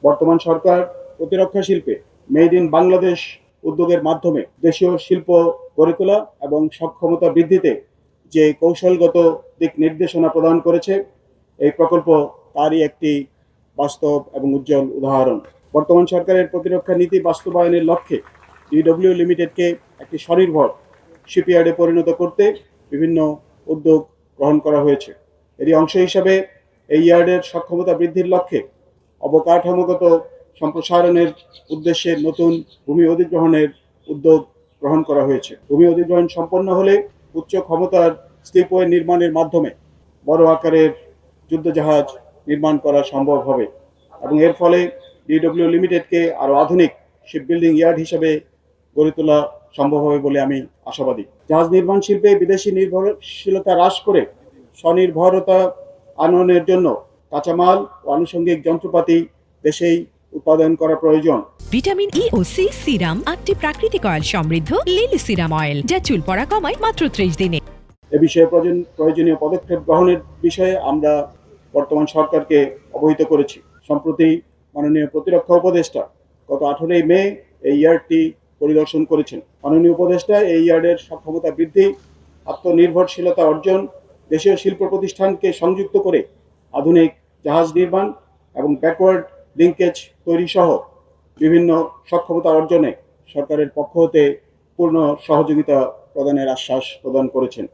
বর্তমান সরকার প্রতিরক্ষা শিল্পে মেড ইন বাংলাদেশ উদ্যোগের মাধ্যমে দেশীয় শিল্প গড়ে তোলা এবং সক্ষমতা বৃদ্ধিতে যে কৌশলগত দিক নির্দেশনা প্রদান করেছে, এই প্রকল্প তারই একটি বাস্তব এবং উজ্জ্বল উদাহরণ। বর্তমান সরকারের প্রতিরক্ষা নীতি বাস্তবায়নের লক্ষ্যে ডিডব্লিউ লিমিটেডকে একটি স্বনির্ভর শিপইয়ার্ডে পরিণত করতে বিভিন্ন উদ্যোগ গ্রহণ করা হয়েছে। এরই অংশ হিসাবে এই ইয়ার্ডের সক্ষমতা বৃদ্ধির লক্ষ্যে অবকাঠামোগত সম্প্রসারণের উদ্দেশ্যে নতুন ভূমি অধিগ্রহণের উদ্যোগ গ্রহণ করা হয়েছে। ভূমি অধিগ্রহণ সম্পন্ন হলে উচ্চ ক্ষমতার স্লিপওয়ে নির্মাণের মাধ্যমে বড় আকারের যুদ্ধজাহাজ নির্মাণ করা সম্ভব হবে এবং এর ফলে ডিডব্লিউ লিমিটেডকে আরও আধুনিক শিপবিল্ডিং ইয়ার্ড হিসেবে গড়ে তোলা সম্ভব হবে বলে আমি আশাবাদী। জাহাজ নির্মাণ শিল্পে বিদেশি নির্ভরশীলতা হ্রাস করে স্বনির্ভরতা আনয়নের জন্য কাঁচামাল ও আনুষঙ্গিক যন্ত্রপাতি দেশেই উৎপাদন করা প্রয়োজন। ভিটামিন ই ও সি সিরাম 8টি প্রাকৃতিক অয়েল সমৃদ্ধ লিলি সিরাম অয়েল, যা চুল পড়া কমায় মাত্র 30 দিনে। এ বিষয়ে প্রয়োজনীয় পদক্ষেপ গ্রহণের বিষয়ে আমরা বর্তমান সরকারকে অবহিত করেছি। সম্প্রতি মাননীয় প্রতিরক্ষা উপদেষ্টা গত 18 মে এই ইয়ার্ডটি পরিদর্শন করেছেন। মাননীয় উপদেষ্টা এই ইয়ার্ডের সক্ষমতা বৃদ্ধি, আত্মনির্ভরশীলতা অর্জন, দেশীয় শিল্প প্রতিষ্ঠানকে সংযুক্ত করে আধুনিক জাহাজ নির্মাণ এবং ব্যাকওয়ার্ড লিঙ্কেজ তৈরি সহ বিভিন্ন সক্ষমতা অর্জনে সরকারের পক্ষ হতে পূর্ণ সহযোগিতা প্রদানের আশ্বাস প্রদান করেছেন।